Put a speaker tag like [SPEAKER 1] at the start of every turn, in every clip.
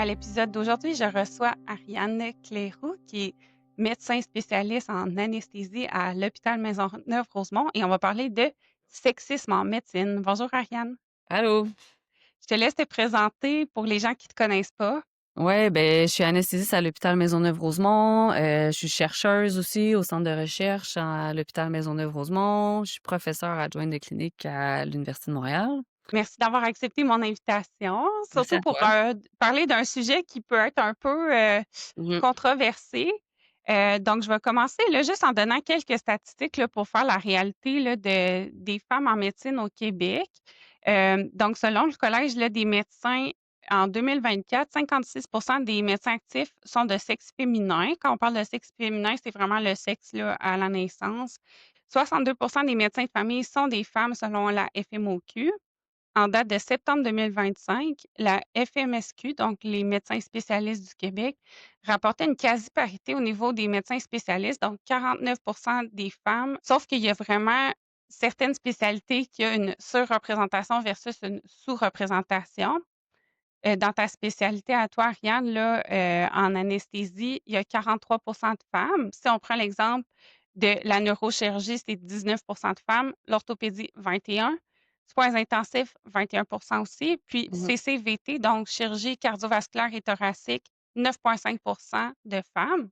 [SPEAKER 1] l'épisode d'aujourd'hui, je reçois Ariane Cléroux, qui est médecin spécialiste en anesthésie à l'hôpital Maisonneuve-Rosemont et on va parler de sexisme en médecine. Bonjour Ariane.
[SPEAKER 2] Allô?
[SPEAKER 1] Je te laisse te présenter pour les gens qui ne te connaissent pas.
[SPEAKER 2] Ouais, ben, je suis anesthésiste à l'hôpital Maisonneuve-Rosemont. Je suis chercheuse aussi au centre de recherche à l'hôpital Maisonneuve-Rosemont. Je suis professeure adjointe de clinique à l'Université de Montréal.
[SPEAKER 1] Merci d'avoir accepté mon invitation,
[SPEAKER 2] Merci
[SPEAKER 1] surtout
[SPEAKER 2] à
[SPEAKER 1] pour
[SPEAKER 2] toi.
[SPEAKER 1] parler d'un sujet qui peut être un peu
[SPEAKER 2] Mhm,
[SPEAKER 1] controversé. Donc, je vais commencer là, juste en donnant quelques statistiques là, pour faire la réalité là, des femmes en médecine au Québec. Donc, selon le Collège là, des médecins, en 2024, 56 des médecins actifs sont de sexe féminin. Quand on parle de sexe féminin, c'est vraiment le sexe là, à la naissance. 62 des médecins de famille sont des femmes selon la FMOQ. En date de septembre 2025, la FMSQ, donc les médecins spécialistes du Québec, rapportait une quasi-parité au niveau des médecins spécialistes, donc 49 des femmes, sauf qu'il y a vraiment certaines spécialités qui ont une surreprésentation versus une sous-représentation. Dans ta spécialité à toi, Ariane, là, en anesthésie, il y a 43 de femmes. Si on prend l'exemple de la neurochirurgie, c'est 19 de femmes, l'orthopédie, 21, soins intensifs, 21 aussi, puis
[SPEAKER 2] mhm.
[SPEAKER 1] CCVT, donc chirurgie cardiovasculaire et thoracique, 9,5 de femmes.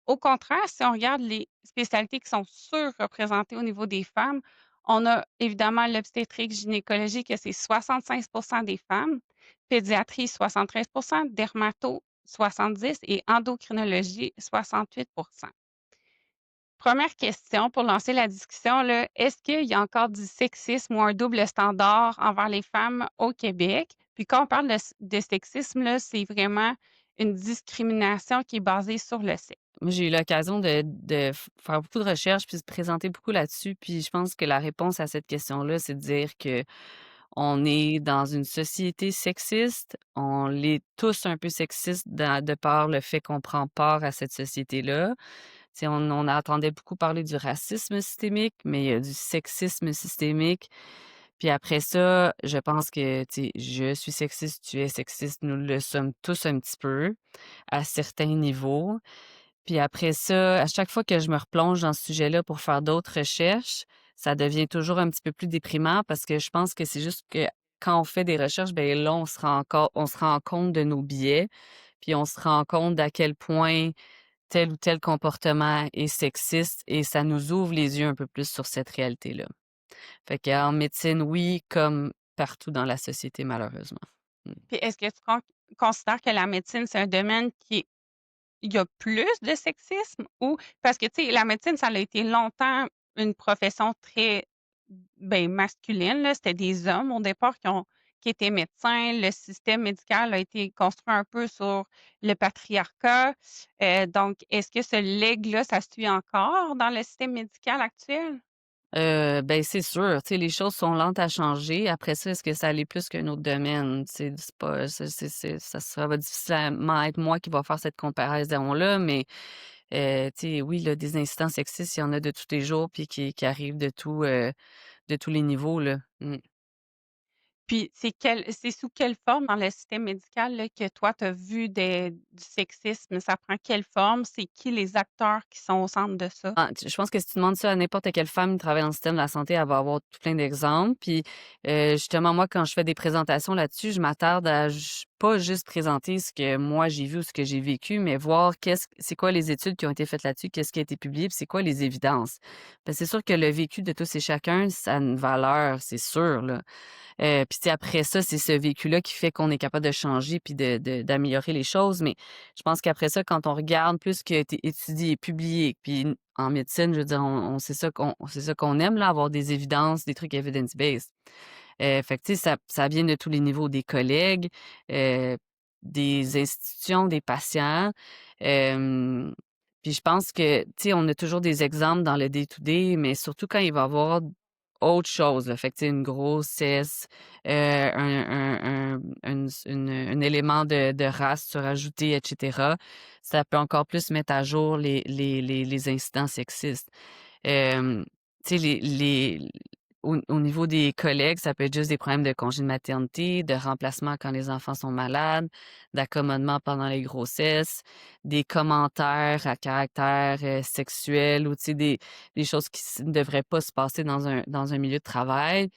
[SPEAKER 1] Au contraire, si on regarde les spécialités qui sont surreprésentées au niveau des femmes, on a évidemment l'obstétrique gynécologie que c'est 65 des femmes, pédiatrie 73 dermato 70 et endocrinologie 68. Première question pour lancer la discussion, là, est-ce qu'il y a encore du sexisme ou un double standard envers les femmes au Québec? Puis quand on parle de sexisme, là, c'est vraiment une discrimination qui est basée sur le sexe.
[SPEAKER 2] Moi, j'ai eu l'occasion de faire beaucoup de recherches puis de présenter beaucoup là-dessus. Puis je pense que la réponse à cette question-là, c'est de dire que on est dans une société sexiste. On l'est tous un peu sexiste de par le fait qu'on prend part à cette société-là. Tu sais, on entendait beaucoup parler du racisme systémique, mais il y a du sexisme systémique. Puis après ça, je pense que, tu sais, je suis sexiste, tu es sexiste, nous le sommes tous un petit peu, à certains niveaux. Puis après ça, à chaque fois que je me replonge dans ce sujet-là pour faire d'autres recherches, ça devient toujours un petit peu plus déprimant parce que je pense que c'est juste que quand on fait des recherches, ben là, on se rend compte de nos biais, puis on se rend compte d'à quel point tel ou tel comportement est sexiste et ça nous ouvre les yeux un peu plus sur cette réalité-là. Fait qu'en médecine, oui, comme partout dans la société, malheureusement. Mmh.
[SPEAKER 1] Puis est-ce que tu considères que la médecine, c'est un domaine qui il y a plus de sexisme ou parce que, tu sais, la médecine, ça a été longtemps une profession très, ben, masculine, là. C'était des hommes au départ qui étaient médecins. Le système médical a été construit un peu sur le patriarcat. Donc, est-ce que ce legs-là, ça se suit encore dans le système médical actuel?
[SPEAKER 2] Ben, c'est sûr, tu sais, les choses sont lentes à changer. Après ça, est-ce que ça l'est plus qu'un autre domaine? C'est pas ça sera difficilement être moi qui va faire cette comparaison-là, mais tu sais, oui, là, des incidents sexistes, il y en a de tous les jours puis qui arrivent de tous les niveaux, là. Mmh.
[SPEAKER 1] Puis c'est sous quelle forme dans le système médical, là, que toi tu as vu du sexisme? Ça prend quelle forme? C'est qui les acteurs qui sont au centre de ça?
[SPEAKER 2] Ah, tu je pense que si tu demandes ça à n'importe quelle femme qui travaille dans le système de la santé, elle va avoir tout plein d'exemples. Puis, justement, moi, quand je fais des présentations là-dessus, je m'attarde à pas juste présenter ce que moi j'ai vu ou ce que j'ai vécu, mais voir c'est quoi les études qui ont été faites là-dessus, qu'est-ce qui a été publié, puis c'est quoi les évidences. Parce que c'est sûr que le vécu de tous et chacun, ça a une valeur, c'est sûr, là. Puis tu sais, après ça, c'est ce vécu-là qui fait qu'on est capable de changer puis d'améliorer les choses. Mais je pense qu'après ça, quand on regarde plus ce qui a été étudié, publié, puis en médecine, je veux dire, on c'est ça qu'on aime là, avoir des évidences, des trucs evidence-based. Fait que tu sais, ça vient de tous les niveaux, des collègues, heu, des institutions, des patients. Hem, puis je pense que, tu sais, on a toujours des exemples dans le day-to-day, mais surtout quand il va y avoir autre chose, là. Fait que, tu sais, une grossesse, un élément de race surajouté et cetera. Ça peut encore plus mettre à jour les incidents sexistes. Hem, tu sais, au niveau des collègues, ça peut être juste des problèmes de congé de maternité, de remplacement quand les enfants sont malades, d'accommodement pendant les grossesses, des commentaires à caractère, sexuel ou tu sais des choses qui ne devraient pas se passer dans un milieu de travail.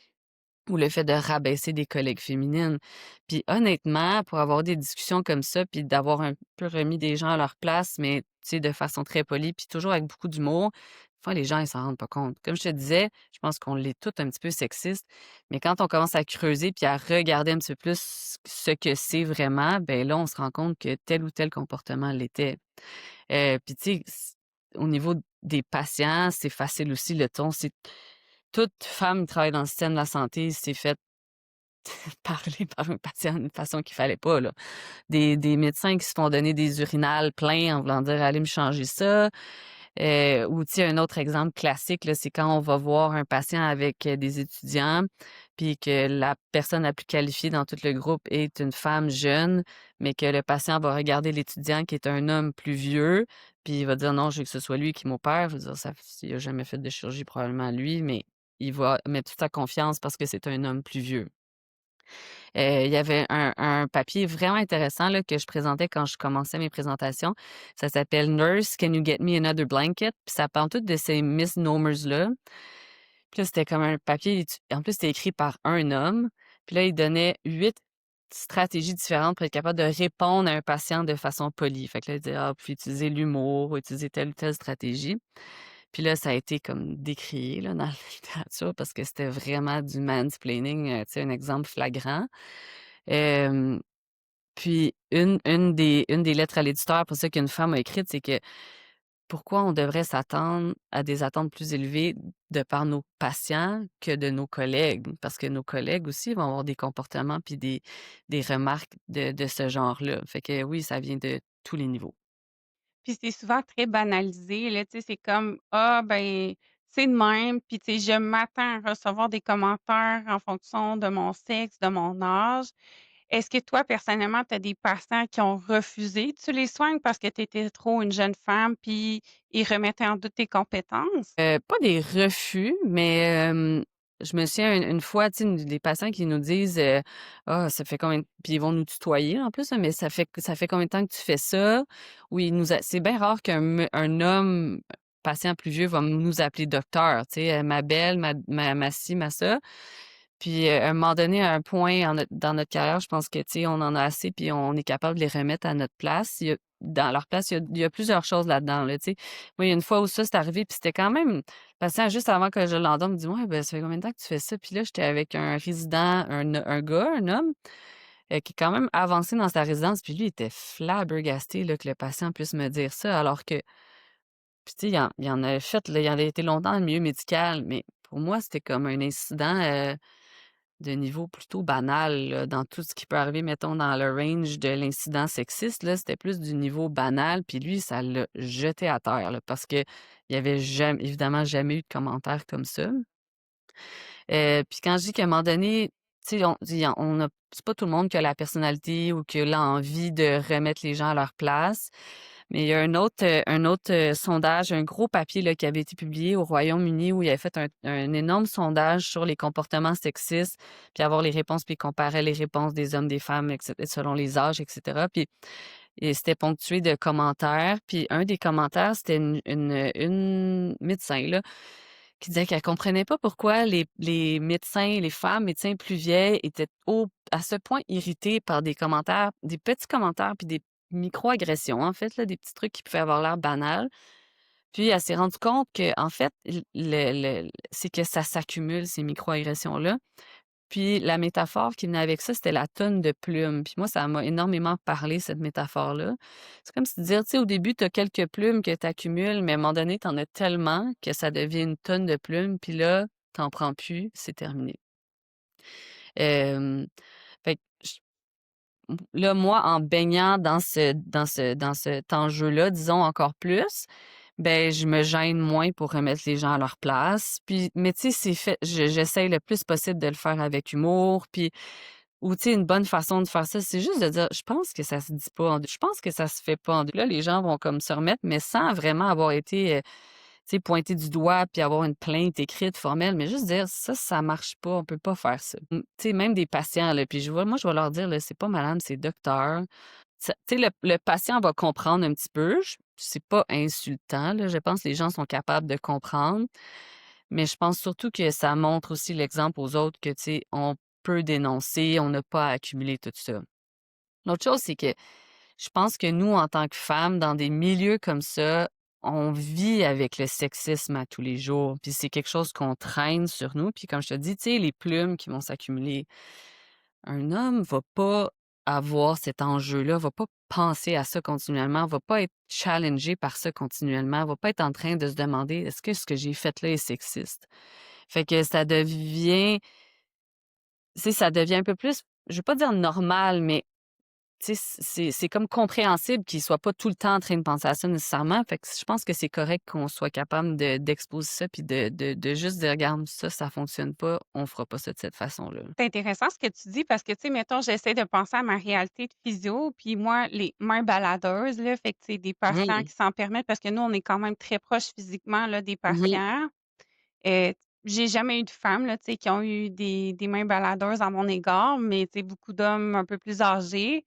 [SPEAKER 2] Ou le fait de rabaisser des collègues féminines. Puis honnêtement, pour avoir des discussions comme ça, puis d'avoir un peu remis des gens à leur place, mais tu sais, de façon très polie, puis toujours avec beaucoup d'humour, des fois, les gens, ils s'en rendent pas compte. Comme je te disais, je pense qu'on l'est tout un petit peu sexiste, mais quand on commence à creuser puis à regarder un petit peu plus ce que c'est vraiment, ben là, on se rend compte que tel ou tel comportement l'était. Puis tu sais, au niveau des patients, c'est facile aussi, le ton, c'est toute femme qui travaille dans le système de la santé s'est fait parler par un patient d'une façon qu'il fallait pas, là. Des médecins qui se font donner des urinales pleins en voulant dire: «Allez me changer ça». Ou tu sais, un autre exemple classique, là, c'est quand on va voir un patient avec, des étudiants, puis que la personne la plus qualifiée dans tout le groupe est une femme jeune, mais que le patient va regarder l'étudiant qui est un homme plus vieux, puis il va dire: «Non, je veux que ce soit lui qui m'opère». Je veux dire, ça il a jamais fait de chirurgie, probablement lui, mais il va mettre toute sa confiance parce que c'est un homme plus vieux. Il y avait un papier vraiment intéressant là, que je présentais quand je commençais mes présentations. Ça s'appelle «Nurse, can you get me another blanket?» Puis ça parle tout de ces misnomers-là. Puis là, c'était comme un papier en plus, c'était écrit par un homme. Puis là, il donnait 8 stratégies différentes pour être capable de répondre à un patient de façon polie. Fait que là, il disait: «Ah, vous pouvez utiliser l'humour, utiliser telle ou telle stratégie». Puis là, ça a été comme décrié là, dans la littérature parce que c'était vraiment du mansplaining, tu sais, un exemple flagrant. Hem, Puis une des lettres à l'éditeur, pour ça qu'une femme a écrite, c'est que pourquoi on devrait s'attendre à des attentes plus élevées de par nos patients que de nos collègues? Parce que nos collègues aussi vont avoir des comportements puis des remarques de ce genre-là. Fait que oui, ça vient de tous les niveaux.
[SPEAKER 1] Puis c'est souvent très banalisé, là, tu sais, c'est comme: «Ah ben, c'est de même», puis tu sais, je m'attends à recevoir des commentaires en fonction de mon sexe, de mon âge. Est-ce que toi, personnellement, tu as des patients qui ont refusé que tu les soignes parce que tu étais trop une jeune femme, puis ils remettaient en doute tes compétences?
[SPEAKER 2] Pas des refus, mais je me souviens une fois, tu sais, des patients qui nous disent, «Ah, ça fait combien» puis ils vont nous tutoyer en plus, hein, mais «Ça fait combien de temps que tu fais ça?» Ou ils nous a c'est bien rare un homme patient plus vieux va nous appeler docteur, tu sais, «Ma belle», «Ma ci, ma ça». Puis, à un moment donné, à un point dans notre carrière, je pense que, tu sais, on en a assez puis on est capable de les remettre à notre place. Dans leur place, il y a plusieurs choses là-dedans, là, tu sais. Moi, il y a une fois où ça, c'est arrivé, puis c'était quand même patient juste avant que je l'endorme, me dit: «Ouais, ben, ça fait combien de temps que tu fais ça?» Puis là, j'étais avec un résident, un gars, un homme, qui est quand même avancé dans sa résidence, puis lui, il était flabbergasté, là, que le patient puisse me dire ça, alors que puis tu sais, il en avait fait, là, il en avait été longtemps dans le milieu médical, mais pour moi, c'était comme un incident, de niveau plutôt banal, là, dans tout ce qui peut arriver, mettons, dans le range de l'incident sexiste, là, c'était plus du niveau banal, puis lui, ça l'a jeté à terre, là, parce qu'il y avait jamais évidemment jamais eu de commentaires comme ça. Puis quand je dis qu'à un moment donné, tu sais, on a c'est pas tout le monde qui a la personnalité ou qui a l'envie de remettre les gens à leur place. Mais il y a un autre sondage, un gros papier là, qui avait été publié au Royaume-Uni où il avait fait un énorme sondage sur les comportements sexistes, puis avoir les réponses, puis il comparait les réponses des hommes, des femmes, selon les âges, etc. Puis et c'était ponctué de commentaires. Puis un des commentaires, c'était une médecin là, qui disait qu'elle comprenait pas pourquoi les médecins, les femmes médecins plus vieilles étaient à ce point irritées par des commentaires, des petits commentaires puis des micro-agressions, en fait, là, des petits trucs qui pouvaient avoir l'air banals. Puis elle s'est rendue compte que en fait, c'est que ça s'accumule ces micro-agressions-là. Puis la métaphore qui venait avec ça, c'était la tonne de plumes. Puis moi, ça m'a énormément parlé, cette métaphore-là. C'est comme si de dire, tu sais, au début, tu as quelques plumes que tu accumules, mais à un moment donné, tu en as tellement que ça devient une tonne de plumes, puis là, tu prends plus, c'est terminé. Hem, Fait que là, moi, en baignant dans cet enjeu-là, disons encore plus, ben je me gêne moins pour remettre les gens à leur place. Puis, mais tu sais, c'est fait, j'essaye le plus possible de le faire avec humour, puis ou tu sais, une bonne façon de faire ça, c'est juste de dire: «Je pense que ça se dit pas en je pense que ça se fait pas en là, les gens vont comme se remettre, mais sans vraiment avoir été, tu sais, pointer du doigt puis avoir une plainte écrite formelle, mais juste dire: Ça marche pas, on peut pas faire ça». Tu sais, même des patients, là, puis je vais leur dire, là: «C'est pas madame, c'est docteur». Tu sais, le patient va comprendre un petit peu, j c'est pas insultant, là, je pense que les gens sont capables de comprendre, mais je pense surtout que ça montre aussi l'exemple aux autres que, tu sais, on peut dénoncer, on n'a pas à accumuler tout ça. L'autre chose, c'est que je pense que nous, en tant que femmes, dans des milieux comme ça, on vit avec le sexisme à tous les jours, puis c'est quelque chose qu'on traîne sur nous, puis comme je te dis, tu sais, les plumes qui vont s'accumuler. Un homme va pas avoir cet enjeu-là, va pas penser à ça continuellement, va pas être challengé par ça continuellement, va pas être en train de se demander: «Est-ce que ce que j'ai fait là est sexiste?» Fait que ça devient un peu plus, je vais pas dire normal, mais tu sais, c'est comme compréhensible qu'il soit pas tout le temps en train de penser à ça nécessairement. Fait que je pense que c'est correct qu'on soit capable d'exposer ça puis de juste dire: «Regarde, ça fonctionne pas, on fera pas ça de cette façon-là».
[SPEAKER 1] C'est intéressant ce que tu dis parce que, tu sais, mettons, j'essaie de penser à ma réalité de physio, puis moi, les mains baladeuses, là, fait que, tu sais, des patients
[SPEAKER 2] Mmh.
[SPEAKER 1] qui s'en permettent parce que nous, on est quand même très proches physiquement, là, des
[SPEAKER 2] Mmh.
[SPEAKER 1] patients. Heu, j'ai jamais eu de femmes, là, tu sais, qui ont eu des mains baladeuses à mon égard, mais, tu sais, beaucoup d'hommes un peu plus âgés.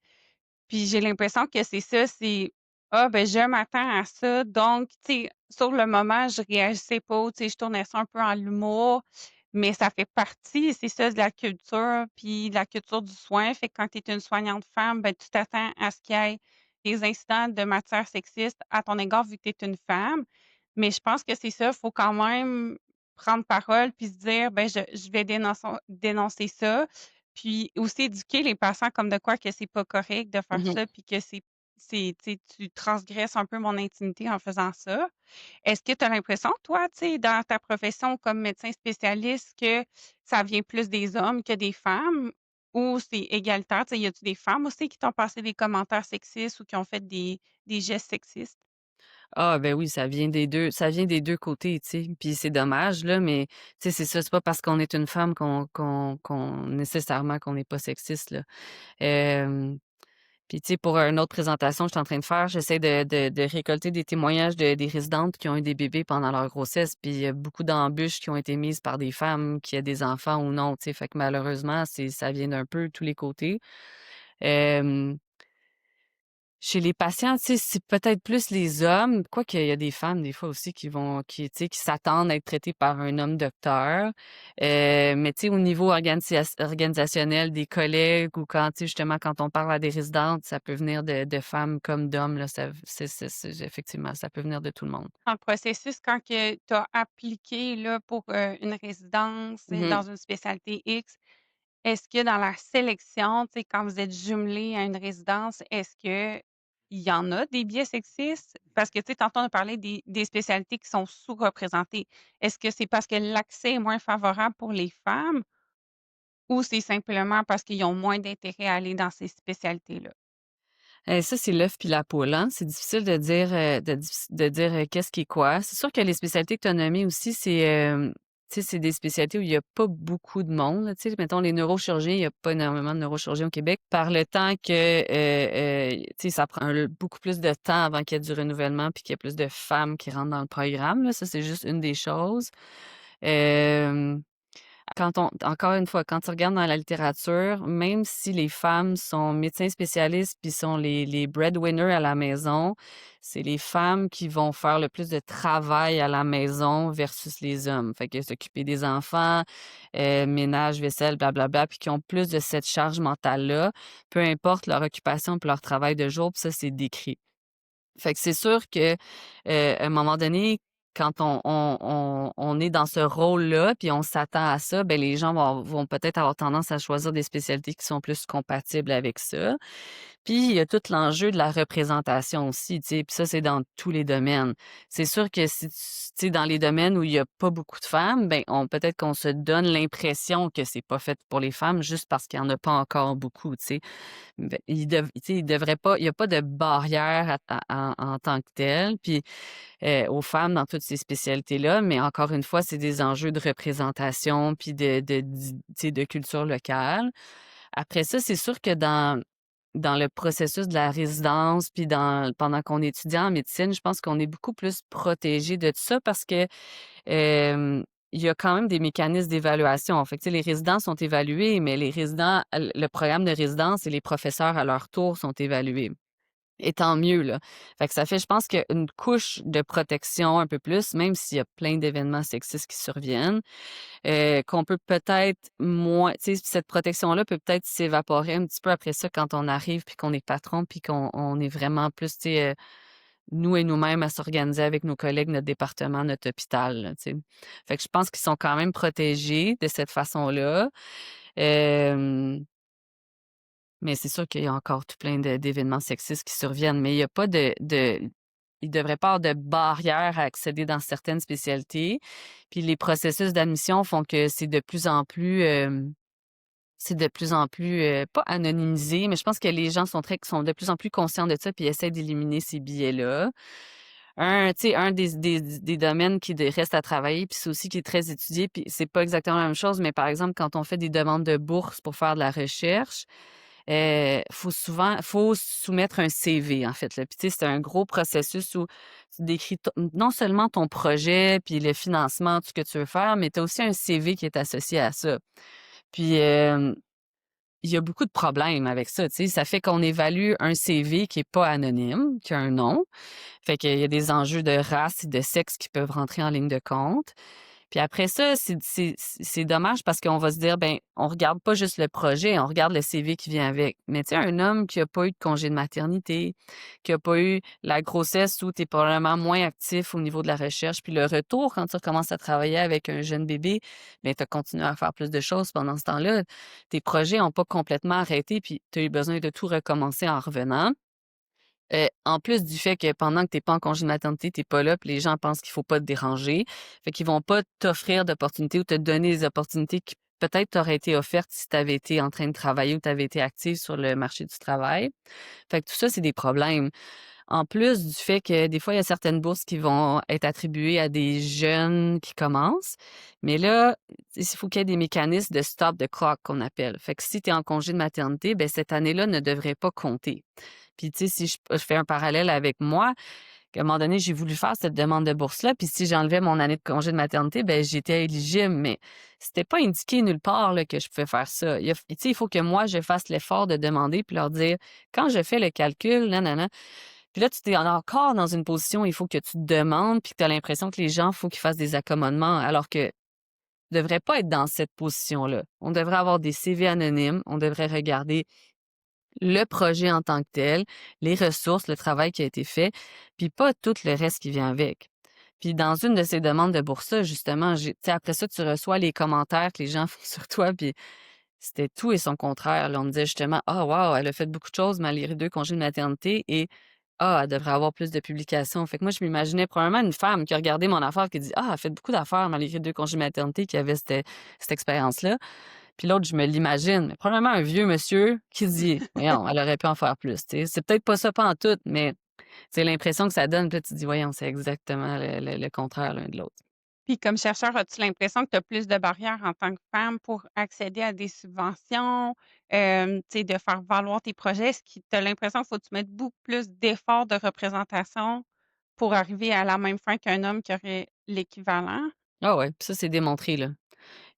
[SPEAKER 1] Puis j'ai l'impression que c'est ça, c'est: «Ah, ben, je m'attends à ça», donc, tu sais, sur le moment, je réagissais pas, tu sais, je tournais ça un peu en l'humour, mais ça fait partie, c'est ça, de la culture, puis de la culture du soin. Fait que quand tu es une soignante femme, ben, tu t'attends à ce qu'il y ait des incidents de matière sexiste à ton égard vu que tu es une femme. Mais je pense que c'est ça, il faut quand même prendre parole puis se dire: «Ben, je vais dénoncer ça». Puis aussi éduquer les patients comme de quoi que c'est pas correct de faire
[SPEAKER 2] Mmh.
[SPEAKER 1] ça, puis que tu sais, tu transgresses un peu mon intimité en faisant ça. Est-ce que tu as l'impression, toi, tu sais, dans ta profession comme médecin spécialiste, que ça vient plus des hommes que des femmes ou c'est égalitaire? Tu sais, y a-tu des femmes aussi qui t'ont passé des commentaires sexistes ou qui ont fait des gestes sexistes?
[SPEAKER 2] Ah ben oui, ça vient des 2 côtés, tu sais, puis c'est dommage là, mais tu sais, c'est ça, c'est pas parce qu'on est une femme qu'on nécessairement qu'on n'est pas sexiste, là. Hem Puis, tu sais, pour une autre présentation que je suis en train de faire, j'essaie de récolter des témoignages des résidentes qui ont eu des bébés pendant leur grossesse, puis il y a beaucoup d'embûches qui ont été mises par des femmes qui aient des enfants ou non, tu sais. Fait que malheureusement, ça vient d'un peu tous les côtés. Hem, Chez les patients, tu sais, c'est peut-être plus les hommes, quoique il y a des femmes des fois aussi qui, tu sais, qui s'attendent à être traitées par un homme docteur. Mais tu sais, au niveau organisationnel des collègues ou quand, tu sais, justement, quand on parle à des résidentes, ça peut venir de femmes comme d'hommes, là, ça c'est effectivement, ça peut venir de tout le monde.
[SPEAKER 1] Dans le processus, quand que tu as appliqué là, pour, une résidence,
[SPEAKER 2] Mmh.
[SPEAKER 1] dans une spécialité X, est-ce que dans la sélection, tu sais, quand vous êtes jumelés à une résidence, est-ce qu'il y en a des biais sexistes? Parce que, tu sais, tantôt on a parlé des spécialités qui sont sous-représentées. Est-ce que c'est parce que l'accès est moins favorable pour les femmes ou c'est simplement parce qu'ils ont moins d'intérêt à aller dans ces spécialités-là?
[SPEAKER 2] Ça, c'est l'œuf puis la poule, hein. C'est difficile de dire, qu'est-ce qui est quoi. C'est sûr que les spécialités que tu as nommées aussi, tu sais, c'est des spécialités où il y a pas beaucoup de monde, là. Tu sais, mettons les neurochirurgiens, il y a pas énormément de neurochirurgiens au Québec. Par le temps que, tu sais, ça prend beaucoup plus de temps avant qu'il y ait du renouvellement puis qu'il y ait plus de femmes qui rentrent dans le programme, là. Ça, c'est juste une des choses. Hem Quand on encore une fois, quand tu regardes dans la littérature, même si les femmes sont médecins spécialistes puis sont les breadwinners à la maison, c'est les femmes qui vont faire le plus de travail à la maison versus les hommes. Fait que s'occuper des enfants, ménage, vaisselle, blablabla, puis qui ont plus de cette charge mentale-là, peu importe leur occupation puis leur travail de jour, puis ça, c'est décrit. Fait que c'est sûr que, à un moment donné, quand on est dans ce rôle-là, puis on s'attend à ça, ben les gens vont peut-être avoir tendance à choisir des spécialités qui sont plus compatibles avec ça. Puis il y a tout l'enjeu de la représentation aussi, tu sais, puis ça, c'est dans tous les domaines. C'est sûr que si tu sais, dans les domaines où il y a pas beaucoup de femmes, ben on peut-être qu'on se donne l'impression que c'est pas fait pour les femmes juste parce qu'il y en a pas encore beaucoup, tu sais. Beh, tu sais, il devrait pas il y a pas de barrière en tant que telle, puis, aux femmes dans toutes ces spécialités-là, mais encore une fois, c'est des enjeux de représentation puis tu sais, de culture locale. Après ça, c'est sûr que dans le processus de la résidence, puis pendant qu'on est étudiant en médecine, je pense qu'on est beaucoup plus protégé de ça parce que il y a quand même des mécanismes d'évaluation. Fait que, tu sais, les résidents sont évalués, mais les résidents, le programme de résidence et les professeurs à leur tour sont évalués. Et tant mieux, là. Fait que ça fait, je pense, qu'une couche de protection un peu plus, même s'il y a plein d'événements sexistes qui surviennent, qu'on peut peut-être moins, tu sais, cette protection-là peut peut-être s'évaporer un petit peu après ça quand on arrive puis qu'on est patron puis qu'on est vraiment plus, tu sais, nous et nous-mêmes à s'organiser avec nos collègues, notre département, notre hôpital, là, tu sais. Fait que je pense qu'ils sont quand même protégés de cette façon-là. Hem, mais c'est sûr qu'il y a encore tout plein d'événements sexistes qui surviennent, mais il y a pas il devrait pas avoir de barrière à accéder dans certaines spécialités. Puis les processus d'admission font que c'est de plus en plus, pas anonymisé, mais je pense que les gens sont de plus en plus conscients de ça puis essaient d'éliminer ces biais-là. Tu sais, un des domaines reste à travailler, puis c'est aussi qui est très étudié, puis c'est pas exactement la même chose, mais par exemple, quand on fait des demandes de bourse pour faire de la recherche, faut soumettre un CV, en fait, là. Puis tu sais, c'est un gros processus où tu décris non seulement ton projet, puis le financement, tout ce que tu veux faire, mais tu as aussi un CV qui est associé à ça. Puis, il y a beaucoup de problèmes avec ça, tu sais. Ça fait qu'on évalue un CV qui est pas anonyme, qui a un nom. Fait qu'il y a des enjeux de race et de sexe qui peuvent rentrer en ligne de compte. Puis après ça, c'est dommage parce qu'on va se dire, ben, on regarde pas juste le projet, on regarde le CV qui vient avec. Mais tu sais, un homme qui a pas eu de congé de maternité, qui a pas eu la grossesse où tu es probablement moins actif au niveau de la recherche, puis le retour quand tu recommences à travailler avec un jeune bébé, ben, tu as continué à faire plus de choses pendant ce temps-là. Tes projets ont pas complètement arrêté, puis tu as eu besoin de tout recommencer en revenant. En plus du fait que pendant que tu pas en congé de maternité, tu pas là, puis les gens pensent qu'il faut pas te déranger. Fait qu'ils vont pas t'offrir d'opportunités ou te donner des opportunités qui peut-être t'auraient été offertes si tu avais été en train de travailler ou tu avais été active sur le marché du travail. Fait que tout ça, c'est des problèmes. En plus du fait que des fois, il y a certaines bourses qui vont être attribuées à des jeunes qui commencent, mais là, il faut qu'il y ait des mécanismes de stop the clock qu'on appelle. Fait que si tu es en congé de maternité, ben cette année-là ne devrait pas compter. Puis, tu sais, si je fais un parallèle avec moi, qu'à un moment donné, j'ai voulu faire cette demande de bourse-là, puis si j'enlevais mon année de congé de maternité, ben j'étais éligible, mais c'était pas indiqué nulle part là, que je pouvais faire ça. Tu sais, il faut que moi, je fasse l'effort de demander puis leur dire, quand je fais le calcul, nanana, puis là, tu t'es encore dans une position où il faut que tu te demandes puis que tu as l'impression que les gens, il faut qu'ils fassent des accommodements, alors que tu devrais pas être dans cette position-là. On devrait avoir des CV anonymes, on devrait regarder le projet en tant que tel, les ressources, le travail qui a été fait, puis pas tout le reste qui vient avec. Puis dans une de ces demandes de bourse justement, tu sais, après ça, tu reçois les commentaires que les gens font sur toi, puis c'était tout et son contraire. Là, on me disait justement: «Ah wow, elle a fait beaucoup de choses malgré 2 congés de maternité» et «Ah, elle devrait avoir plus de publications». Fait que moi, je m'imaginais probablement une femme qui a regardé mon affaire qui dit: «Ah, elle a fait beaucoup d'affaires malgré 2 congés de maternité», qui avait cette expérience-là. Puis l'autre, je me l'imagine, mais probablement un vieux monsieur qui dit: «Voyons, elle aurait pu en faire plus», tu sais? C'est peut-être pas ça pantoute, mais c'est l'impression que ça donne, puis là, tu te dis: «Voyons, c'est exactement le contraire l'un de l'autre».
[SPEAKER 1] Puis comme chercheur, as-tu l'impression que tu as plus de barrières en tant que femme pour accéder à des subventions, tu sais, de faire valoir tes projets? Est-ce que tu as l'impression qu'il faut que tu mettes beaucoup plus d'efforts de représentation pour arriver à la même fin qu'un homme qui aurait l'équivalent?
[SPEAKER 2] Ah ouais, puis ça, c'est démontré, là.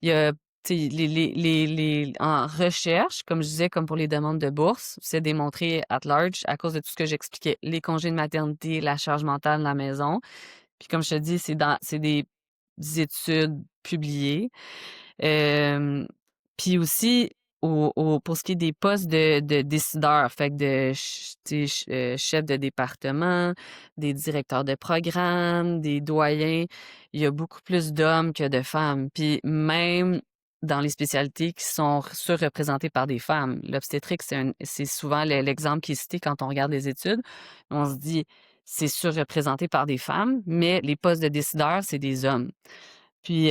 [SPEAKER 2] Il y a, tu sais, les en recherche, comme je disais, comme pour les demandes de bourse, c'est démontré at large à cause de tout ce que j'expliquais, les congés de maternité, la charge mentale de la maison. Puis comme je te dis, c'est des études publiées. Hem, puis aussi pour ce qui est des postes de décideurs, fait que de ch tu sais, chefs de département, des directeurs de programme, des doyens, il y a beaucoup plus d'hommes que de femmes. Puis même dans les spécialités qui sont surreprésentées par des femmes. L'obstétrique, c'est souvent l'exemple qui est cité quand on regarde les études. On se dit: «C'est surreprésenté par des femmes», mais les postes de décideurs, c'est des hommes. Puis,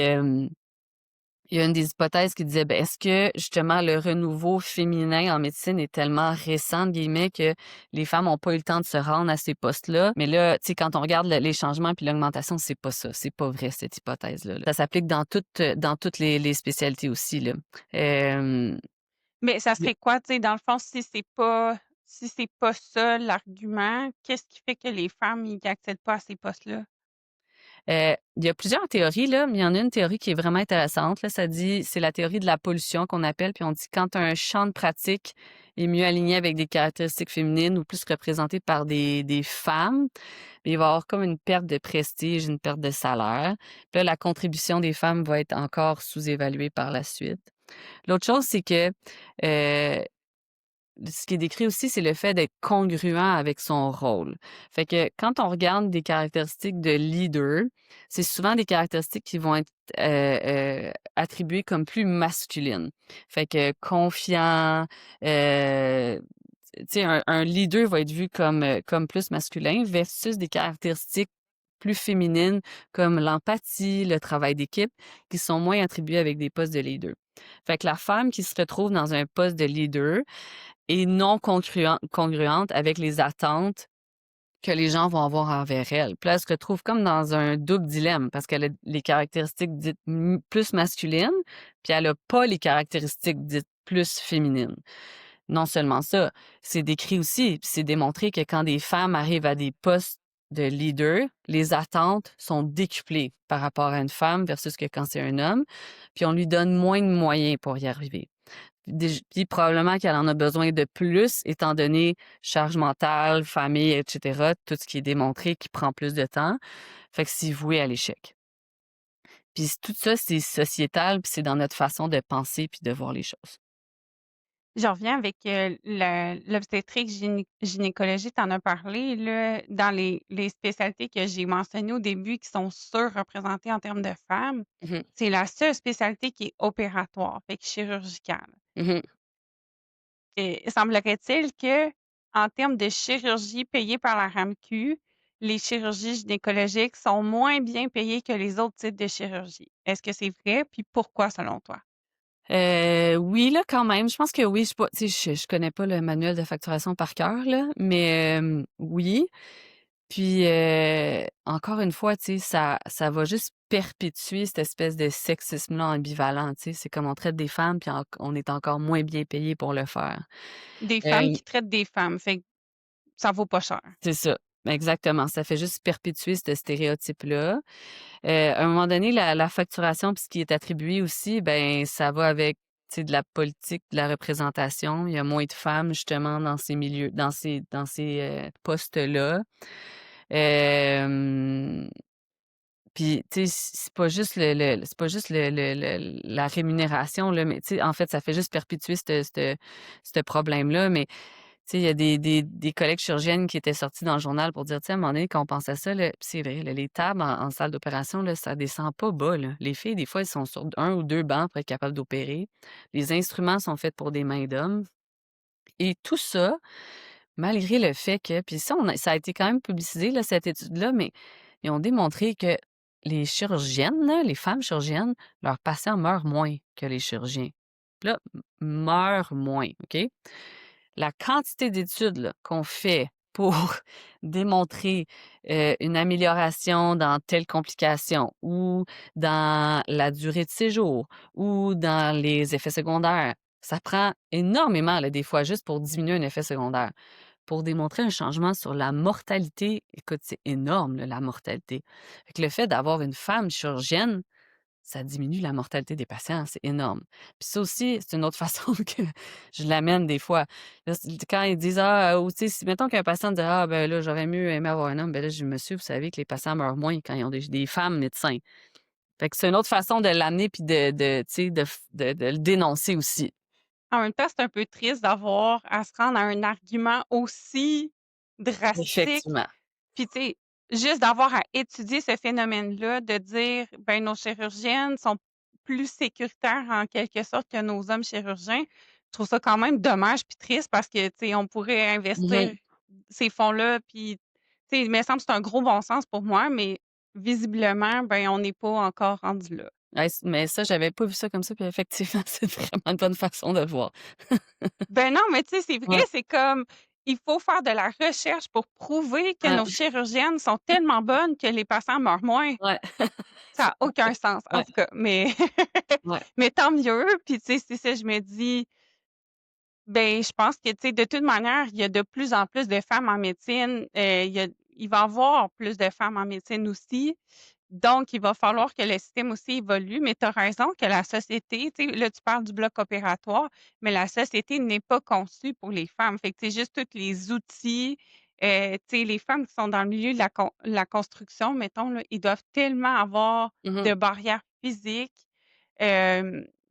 [SPEAKER 2] il y a une des hypothèses qui disait, ben, est-ce que justement le renouveau féminin en médecine est tellement «récent» entre guillemets que les femmes ont pas eu le temps de se rendre à ces postes-là? Mais là, tu sais, quand on regarde les changements puis l'augmentation, c'est pas ça, c'est pas vrai cette hypothèse-là, là. Ça s'applique dans toutes les spécialités aussi, là. Hem,
[SPEAKER 1] Mais ça
[SPEAKER 2] y
[SPEAKER 1] serait quoi, tu sais, dans le fond, si c'est pas si c'est pas ça l'argument, qu'est-ce qui fait que les femmes, ils accèdent pas à ces postes-là?
[SPEAKER 2] Il y a plusieurs théories, là, mais il y en a une théorie qui est vraiment intéressante, là. Ça dit c'est la théorie de la pollution qu'on appelle, puis on dit quand un champ de pratique est mieux aligné avec des caractéristiques féminines ou plus représenté par des femmes, bien, il va y avoir comme une perte de prestige, une perte de salaire. Puis là, la contribution des femmes va être encore sous-évaluée par la suite. L'autre chose, c'est que, heu ce qui est décrit aussi, c'est le fait d'être congruent avec son rôle. Fait que quand on regarde des caractéristiques de leader, c'est souvent des caractéristiques qui vont être attribuées comme plus masculines. Fait que confiant, tu sais, un leader va être vu comme plus masculin versus des caractéristiques plus féminines comme l'empathie, le travail d'équipe, qui sont moins attribuées avec des postes de leader. Fait que la femme qui se retrouve dans un poste de leader, et non congruente avec les attentes que les gens vont avoir envers elle. Puis là, elle se retrouve comme dans un double dilemme parce qu'elle a les caractéristiques dites plus masculines, puis elle a pas les caractéristiques dites plus féminines. Non seulement ça, c'est décrit aussi, puis c'est démontré que quand des femmes arrivent à des postes de leader, les attentes sont décuplées par rapport à une femme versus que quand c'est un homme, puis on lui donne moins de moyens pour y arriver. Puis probablement qu'elle en a besoin de plus étant donné charge mentale, famille, et cetera, tout ce qui est démontré qui prend plus de temps. Fait que c'est voué à l'échec. Puis tout ça, c'est sociétal, puis c'est dans notre façon de penser puis de voir les choses.
[SPEAKER 1] Je reviens avec, l'obstétrique gynécologie, tu en as parlé là, dans les spécialités que j'ai mentionnées au début qui sont surreprésentées en termes de femmes,
[SPEAKER 2] Mmh.
[SPEAKER 1] c'est la seule spécialité qui est opératoire, fait que chirurgicale.
[SPEAKER 2] Mmh.
[SPEAKER 1] Et semblerait-il que en termes de chirurgie payée par la RAMQ, les chirurgies gynécologiques sont moins bien payées que les autres types de chirurgie. Est-ce que c'est vrai? Puis pourquoi selon toi?
[SPEAKER 2] Oui, là, quand même. Je pense que oui, je sais pas, tu sais, je connais pas le manuel de facturation par cœur, là, mais oui. Puis, encore une fois, tu sais, ça va juste perpétuer cette espèce de sexisme-là ambivalent, tu sais. C'est comme on traite des femmes, puis on est encore moins bien payé pour le faire.
[SPEAKER 1] Des femmes
[SPEAKER 2] Hem,
[SPEAKER 1] qui traitent des femmes, fait que ça vaut pas cher.
[SPEAKER 2] c'est ça, exactement. Ça fait juste perpétuer ce stéréotype-là. À un moment donné, la facturation puis ce qui est attribué aussi, ben, ça va avec, tu sais, de la politique, de la représentation. Il y a moins de femmes justement dans ces milieux dans ces postes-là. Hem Puis, tu sais, c'est pas juste c'est pas juste la rémunération, là, mais tu sais, en fait, ça fait juste perpétuer ce problème-là, mais tu sais, il y a des collègues chirurgiennes qui étaient sorties dans le journal pour dire, tu sais, à un moment donné, quand on pense à ça, là, puis c'est vrai, là, les tables en salle d'opération, là, ça descend pas bas, là. Les filles, des fois, elles sont sur un ou 2 bancs pour être capables d'opérer. Les instruments sont faits pour des mains d'hommes et tout ça, malgré le fait que puis ça a été quand même publicisé là, cette étude-là, mais ils ont démontré que les chirurgiennes, là, les femmes chirurgiennes, leurs patients meurent moins que les chirurgiens. Puis là, meurent moins, OK? La quantité d'études, là, qu'on fait pour démontrer, une amélioration dans telle complication ou dans la durée de séjour ou dans les effets secondaires, ça prend énormément, là, des fois, juste pour diminuer un effet secondaire. Pour démontrer un changement sur la mortalité, écoute, c'est énorme, là, la mortalité. Fait que le fait d'avoir une femme chirurgienne, ça diminue la mortalité des patients, c'est énorme. Puis ça aussi, c'est une autre façon que je l'amène des fois. Là, quand ils disent: «Ah», ou tu sais, si mettons qu'un patient dit: «Ah, ben là, j'aurais mieux aimé avoir un homme», ben là, je dis: «Monsieur, vous savez que les patients meurent moins quand ils ont des femmes médecins». Fait que c'est une autre façon de l'amener puis tu sais, de le dénoncer aussi.
[SPEAKER 1] En même temps, c'est un peu triste d'avoir à se rendre à un argument aussi drastique.
[SPEAKER 2] Effectivement.
[SPEAKER 1] Puis, tu sais, juste d'avoir à étudier ce phénomène-là, de dire, ben, nos chirurgiennes sont plus sécuritaires en quelque sorte que nos hommes chirurgiens. Je trouve ça quand même dommage puis triste parce que, tu sais, on pourrait investir
[SPEAKER 2] Mmh.
[SPEAKER 1] ces fonds-là puis, tu sais, il me semble que c'est un gros bon sens pour moi, mais visiblement, ben, on n'est pas encore rendu là.
[SPEAKER 2] Ouais, mais ça, j'avais pas vu ça comme ça, puis effectivement, c'est vraiment une bonne façon de le voir.
[SPEAKER 1] Ben non, mais tu sais, c'est vrai,
[SPEAKER 2] Ouais,
[SPEAKER 1] c'est comme il faut faire de la recherche pour prouver que
[SPEAKER 2] ouais,
[SPEAKER 1] nos chirurgiennes sont tellement bonnes que les patients meurent moins.
[SPEAKER 2] ouais,
[SPEAKER 1] Ça a aucun sens, en
[SPEAKER 2] ouais,
[SPEAKER 1] tout cas, mais
[SPEAKER 2] ouais.
[SPEAKER 1] mais tant mieux. Puis tu sais, c'est ça, je me dis Ben, je pense que, tu sais, de toute manière, il y a de plus en plus de femmes en médecine. Il va y avoir plus de femmes en médecine aussi. Donc, il va falloir que le système aussi évolue. Mais tu as raison que la société, tu sais, là, tu parles du bloc opératoire, mais la société n'est pas conçue pour les femmes. Fait que c'est juste tous les outils. Tu sais, les femmes qui sont dans le milieu de la construction, mettons, là, ils doivent tellement avoir
[SPEAKER 2] Mmh.
[SPEAKER 1] de barrières physiques.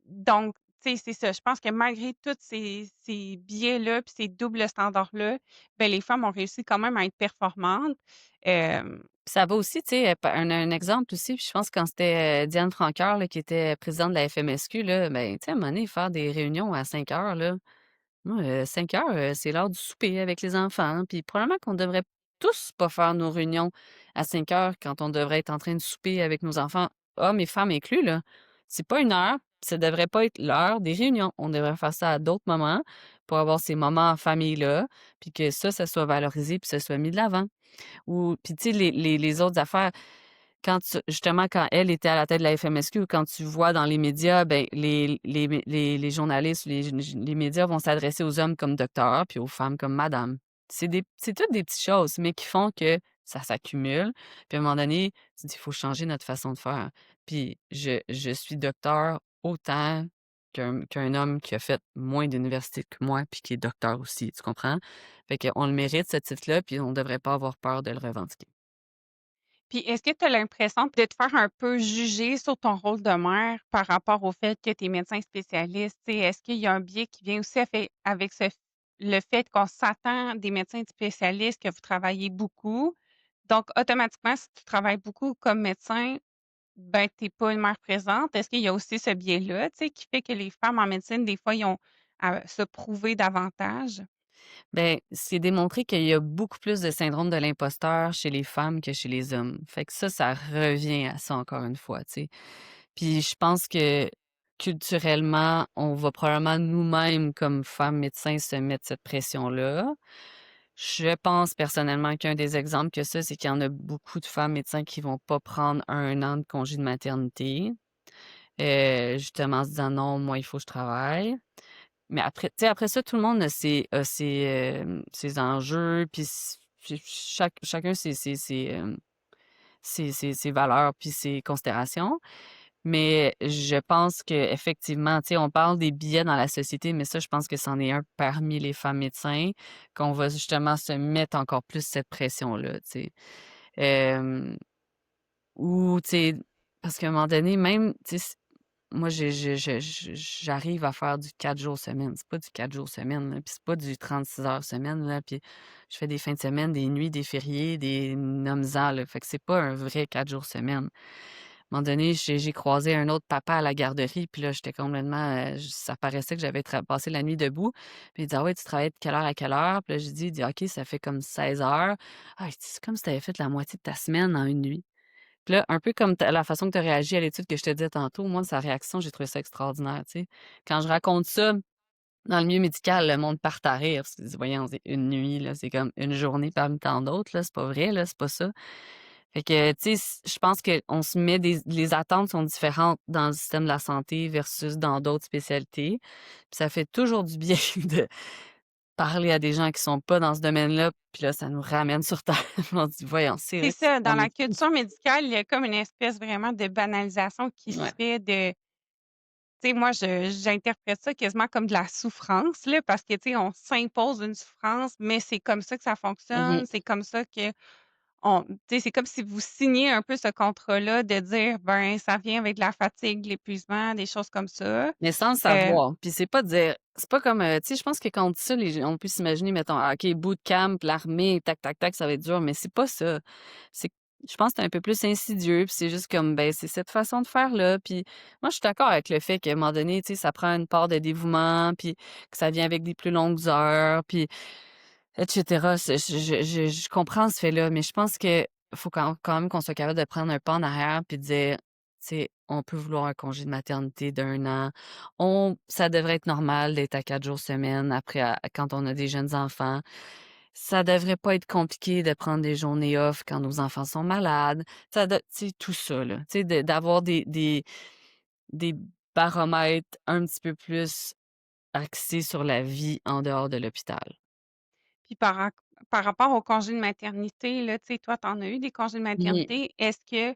[SPEAKER 1] Donc, tu sais, c'est ça. Je pense que malgré tous ces biais-là, puis ces doubles standards-là, ben, les femmes ont réussi quand même à être performantes. Hem,
[SPEAKER 2] Ça va aussi, tu sais, pa un exemple aussi, puis je pense quand c'était, Diane Francoeur, là, qui était présidente de la FMSQ, là, ben, tu sais, à un moment donné, faire des réunions à 5 heures, là, moi, 5 heures, c'est l'heure du souper avec les enfants, puis probablement qu'on devrait tous pas faire nos réunions à 5 heures quand on devrait être en train de souper avec nos enfants, hommes et femmes inclus, là. C'est pas une heure, ça devrait pas être l'heure des réunions. On devrait faire ça à d'autres moments pour avoir ces moments en famille-là, puis que ça soit valorisé, puis ça soit mis de l'avant. Ou puis tu sais, les autres affaires, quand tu justement, quand elle était à la tête de la FMSQ ou quand tu vois dans les médias, ben, les journalistes ou les médias vont s'adresser aux hommes comme docteur, puis aux femmes comme madame. C'est toutes des petites choses, mais qui font que ça s'accumule. Puis à un moment donné, tu dis: «Il faut changer notre façon de faire». Puis je suis docteur autant qu'un homme qui a fait moins d'université que moi, puis qui est docteur aussi, tu comprends? Fait qu'on le mérite ce titre-là, puis on devrait pas avoir peur de le revendiquer.
[SPEAKER 1] Puis est-ce que tu as l'impression de te faire un peu juger sur ton rôle de mère par rapport au fait que tu es médecin spécialiste? Tu sais, est-ce qu'il y a un biais qui vient aussi avec le fait qu'on s'attend des médecins spécialistes que vous travaillez beaucoup? Donc, automatiquement, si tu travailles beaucoup comme médecin, ben, tu pas une mère présente. Est-ce qu'il y a aussi ce biais-là, tu sais, qui fait que les femmes en médecine, des fois, ils ont à se prouver davantage?
[SPEAKER 2] Ben, c'est démontré qu'il y a beaucoup plus de syndrome de l'imposteur chez les femmes que chez les hommes. Fait que ça revient à ça encore une fois, tu sais. Puis je pense que culturellement, on va probablement nous-mêmes, comme femmes médecins, se mettre cette pression-là. Je pense personnellement qu'un des exemples que ça, c'est qu'il y en a beaucoup de femmes médecins qui vont pas prendre 1 an de congé de maternité, justement en se disant: «Non, moi, il faut que je travaille». Mais après, tu sais, après ça, tout le monde a ses enjeux, puis chacun ses valeurs puis ses considérations. Mais je pense qu'effectivement, tu sais, on parle des biais dans la société, mais ça, je pense que c'en est un parmi les femmes médecins, qu'on va justement se mettre encore plus cette pression-là, tu sais. Hem, ou tu sais, parce qu'à un moment donné, même, tu sais, moi, j'arrive à faire du 4 jours semaine. C'est pas du 4 jours semaine, là, puis c'est pas du 36 heures semaine, là, puis je fais des fins de semaine, des nuits, des fériés, des noms-en, là. Fait que c'est pas un vrai 4 jours semaine. À un moment donné, j'ai croisé un autre papa à la garderie, puis là, j'étais complètement, ça paraissait que j'avais passé la nuit debout. Puis il dit: «Ah ouais, tu travailles de quelle heure à quelle heure?» Puis là, j'ai dit: «OK, ça fait comme 16 heures». Ah, il dit: «C'est comme si tu avais fait la moitié de ta semaine en une nuit». Puis là, un peu comme la façon que tu as réagi à l'étude que je te disais tantôt, moi, sa réaction, j'ai trouvé ça extraordinaire, tu sais. Quand je raconte ça dans le milieu médical, le monde part à rire parce qu'ils disent: «Voyons, c'est une nuit, là, c'est comme une journée parmi tant d'autres, là, c'est pas vrai, là, c'est pas ça». Fait que, tu sais, je pense qu'on se met les attentes sont différentes dans le système de la santé versus dans d'autres spécialités. Puis ça fait toujours du bien de parler à des gens qui sont pas dans ce domaine-là, puis là, ça nous ramène sur terre. On se dit: «Voyons, c'est
[SPEAKER 1] C'est
[SPEAKER 2] vrai
[SPEAKER 1] ça, dans
[SPEAKER 2] qu'on
[SPEAKER 1] la
[SPEAKER 2] est».
[SPEAKER 1] culture médicale, il y a comme une espèce vraiment de banalisation qui se
[SPEAKER 2] Ouais.
[SPEAKER 1] fait tu sais, moi, j'interprète ça quasiment comme de la souffrance, là, parce que, tu sais, on s'impose une souffrance, mais c'est comme ça que ça
[SPEAKER 2] Mmh.
[SPEAKER 1] fonctionne, c'est comme ça que tu sais, c'est comme si vous signez un peu ce contrat-là de dire, ben, ça vient avec de la fatigue, de l'épuisement, des choses comme ça.
[SPEAKER 2] Mais sans le
[SPEAKER 1] Heu,
[SPEAKER 2] savoir. Puis c'est pas dire c'est pas comme, tu sais, je pense que quand on dit ça, les gens on peut s'imaginer, mettons, ah OK, bootcamp, l'armée, tac, tac, tac, ça va être dur, mais c'est pas ça. C'est je pense que c'est un peu plus insidieux, puis c'est juste comme, ben, c'est cette façon de faire-là. Puis moi, je suis d'accord avec le fait qu'à un moment donné, tu sais, ça prend une part de dévouement, puis que ça vient avec des plus longues heures, puis et cetera. Je comprends ce fait-là, mais je pense que faut quand même qu'on soit capable de prendre un pas en arrière puis de dire, tu sais, on peut vouloir un congé de maternité d'1 an. Ça devrait être normal d'être à 4 jours semaine après quand on a des jeunes enfants. Ça devrait pas être compliqué de prendre des journées off quand nos enfants sont malades. Tu sais, tout ça, là. Tu sais, d'avoir des baromètres un petit peu plus axé sur la vie en dehors de l'hôpital.
[SPEAKER 1] Puis par rapport au congé de maternité, là, tu sais, toi, tu en as eu des congés de
[SPEAKER 2] Mmh.
[SPEAKER 1] maternité. Est-ce que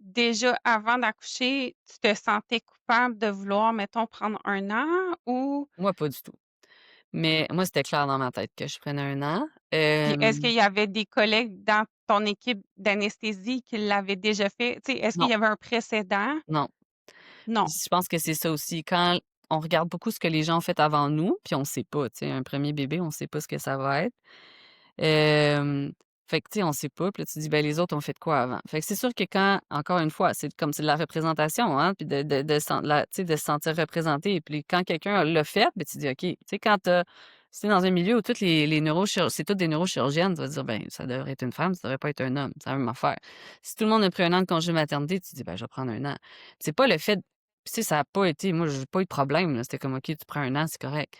[SPEAKER 1] déjà avant d'accoucher, tu te sentais coupable de vouloir, mettons, prendre 1 an ou
[SPEAKER 2] Moi, pas du tout. Mais moi, c'était clair dans ma tête que je prenais 1 an.
[SPEAKER 1] puis est-ce qu'il y avait des collègues dans ton équipe d'anesthésie qui l'avaient déjà fait? Tu sais, est-ce qu'il
[SPEAKER 2] Non,
[SPEAKER 1] y avait un précédent?
[SPEAKER 2] non.
[SPEAKER 1] Non.
[SPEAKER 2] Puis je pense que c'est ça aussi, quand on regarde beaucoup ce que les gens ont fait avant nous, puis on sait pas, tu sais, un premier bébé, on sait pas ce que ça va être. Hem, Fait que, tu sais, on sait pas, puis là, tu dis: «Ben, les autres ont fait quoi avant?» Fait que c'est sûr que quand encore une fois, c'est de la représentation, hein, puis de sen la tu sais, de se sentir représenté et puis quand quelqu'un l'a fait, ben, tu dis: «OK». Tu sais, quand si tu dans un milieu où toutes les c'est toutes des neurochirurgiennes, tu vas dire: «Ben, ça devrait être une femme, ça devrait pas être un homme». C'est la même affaire. Si tout le monde a pris 1 an de congé maternité, tu dis: «Ben, je vais prendre 1 an». C'est pas le fait tu sais, ça a pas été moi, j'ai pas eu de problème, là. C'était comme: «OK, tu prends 1 an, c'est correct».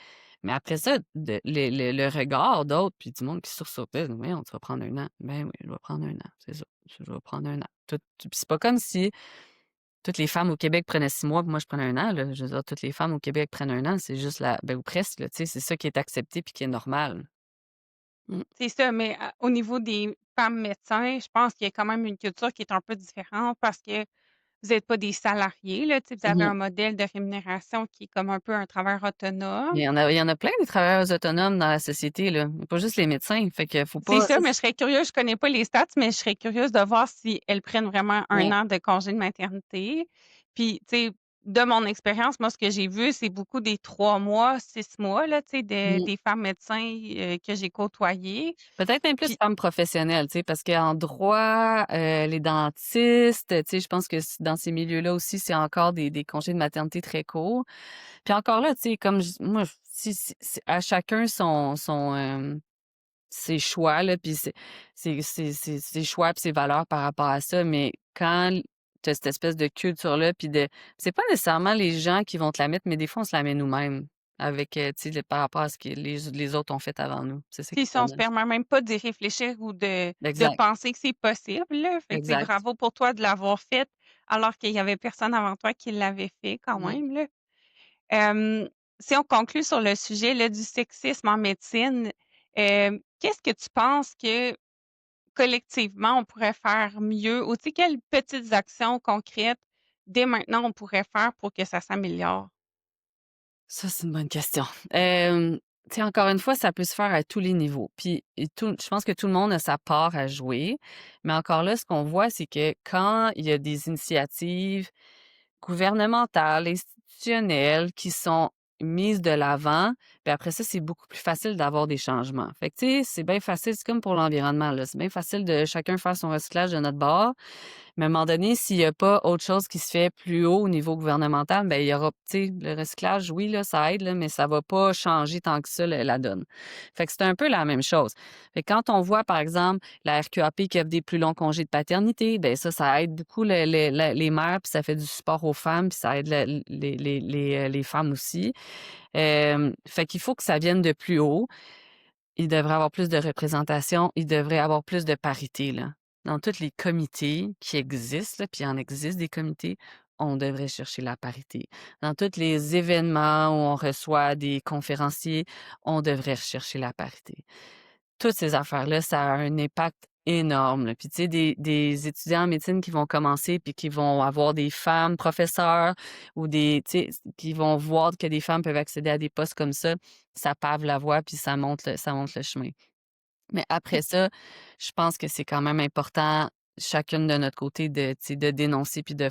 [SPEAKER 2] Mais après ça, le regard d'autres, puis du monde qui sursautait, «Voyons, tu vas prendre 1 an». Ben oui, je vais prendre 1 an, c'est ça. Je vais prendre 1 an. Puis c'est pas comme si toutes les femmes au Québec prenaient 6 mois, puis moi je prenais 1 an, là. Je veux dire, toutes les femmes au Québec prennent 1 an, c'est juste ou presque, là, tu sais, c'est ça qui est accepté puis qui est normal. Mmh.
[SPEAKER 1] C'est ça, mais au niveau des femmes médecins, je pense qu'il y a quand même une culture qui est un peu différente parce que vous êtes pas des salariés, là, tu sais, vous avez
[SPEAKER 2] Mmh.
[SPEAKER 1] un modèle de rémunération qui est comme un peu un travailleur autonome.
[SPEAKER 2] Il y en a plein des travailleurs autonomes dans la société, là. Pas juste les médecins, fait que faut
[SPEAKER 1] C'est
[SPEAKER 2] pas
[SPEAKER 1] ça,
[SPEAKER 2] ça
[SPEAKER 1] mais je serais curieuse, je connais pas les stats, mais je serais curieuse de voir si elles prennent vraiment un
[SPEAKER 2] ouais.
[SPEAKER 1] an de congé de maternité. Puis, tu sais, de mon expérience, moi, ce que j'ai vu, c'est beaucoup des 3 mois, 6 mois, là, tu sais,
[SPEAKER 2] Mmh.
[SPEAKER 1] des femmes médecins, que j'ai côtoyées.
[SPEAKER 2] Peut-être même plus
[SPEAKER 1] Puis
[SPEAKER 2] femmes professionnelles, tu sais, parce qu'en droit, les dentistes, tu sais, je pense que dans ces milieux-là aussi, c'est encore des congés de maternité très courts. Puis encore là, tu sais, comme moi, si à chacun ses choix, là, puis ses choix puis ses valeurs par rapport à ça, mais quand tu as cette espèce de culture-là, puis c'est pas nécessairement les gens qui vont te la mettre, mais des fois, on se la met nous-mêmes avec, tu sais, par rapport à ce que les autres ont fait avant nous. C'est ça qui
[SPEAKER 1] puis
[SPEAKER 2] est
[SPEAKER 1] si on se
[SPEAKER 2] dommage.
[SPEAKER 1] permet même pas d'y réfléchir ou de
[SPEAKER 2] Exact,
[SPEAKER 1] penser que c'est possible, là. Fait que, tu sais,
[SPEAKER 2] exact.
[SPEAKER 1] bravo pour toi de l'avoir fait alors qu'il y avait personne avant toi qui l'avait fait quand
[SPEAKER 2] Mmh.
[SPEAKER 1] même, là. Hem, Si on conclut sur le sujet, là, du sexisme en médecine, qu'est-ce que tu penses que, collectivement, on pourrait faire mieux ou tu sais, quelles petites actions concrètes, dès maintenant, on pourrait faire pour que ça s'améliore?
[SPEAKER 2] Ça, c'est une bonne question. Tu sais, encore une fois, ça peut se faire à tous les niveaux. Puis je pense que tout le monde a sa part à jouer. Mais encore là, ce qu'on voit, c'est que quand il y a des initiatives gouvernementales, institutionnelles qui sont mises de l'avant, puis après ça, c'est beaucoup plus facile d'avoir des changements. Fait que, tu sais, c'est bien facile, c'est comme pour l'environnement, là. C'est bien facile de chacun faire son recyclage de notre bord. Mais à un moment donné, s'il y a pas autre chose qui se fait plus haut au niveau gouvernemental, ben il y aura tu sais, le recyclage, oui, là, ça aide, là, mais ça va pas changer tant que ça la donne. Fait que c'est un peu la même chose. Fait que quand on voit, par exemple, la RQAP qui offre des plus longs congés de paternité, ben ça aide beaucoup les mères, puis ça fait du support aux femmes, puis ça aide les femmes aussi. Fait qu'il faut que ça vienne de plus haut. Il devrait avoir plus de représentation, il devrait avoir plus de parité, là. Dans tous les comités qui existent, là, puis il en existe des comités, on devrait chercher la parité. Dans tous les événements où on reçoit des conférenciers, on devrait rechercher la parité. Toutes ces affaires-là, ça a un impact énorme, là. Puis tu sais, des étudiants en médecine qui vont commencer puis qui vont avoir des femmes professeurs ou tu sais, qui vont voir que des femmes peuvent accéder à des postes comme ça pave la voie puis ça monte le chemin. Mais après ça, je pense que c'est quand même important, chacune de notre côté, tu sais, de dénoncer puis de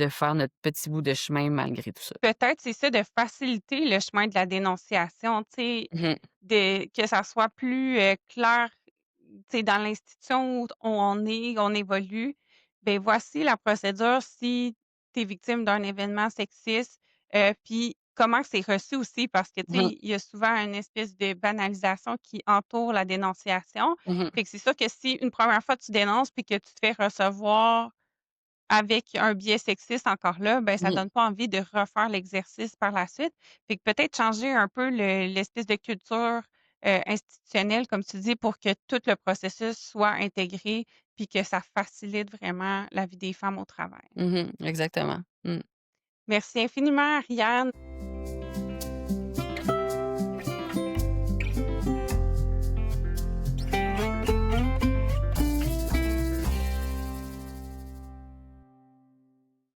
[SPEAKER 2] faire notre petit bout de chemin malgré tout ça.
[SPEAKER 1] Peut-être, c'est ça, de faciliter le chemin de la dénonciation, tu sais,
[SPEAKER 2] Mmh.
[SPEAKER 1] de que ça soit plus, clair, tu sais, dans l'institution où on évolue. Ben voici la procédure si tu es victime d'un événement sexiste, puis comment c'est reçu aussi parce que, tu
[SPEAKER 2] Mmh.
[SPEAKER 1] sais, il y a souvent une espèce de banalisation qui entoure la dénonciation.
[SPEAKER 2] Mmh.
[SPEAKER 1] Fait que c'est sûr que si une première fois tu dénonces puis que tu te fais recevoir avec un biais sexiste encore là, ben, ça
[SPEAKER 2] Mmh.
[SPEAKER 1] donne pas envie de refaire l'exercice par la suite. Fait que peut-être changer un peu l'espèce de culture, institutionnelle, comme tu dis, pour que tout le processus soit intégré, puis que ça facilite vraiment la vie des femmes au travail.
[SPEAKER 2] Mmh. Exactement. Mmh.
[SPEAKER 1] Merci infiniment, Ariane.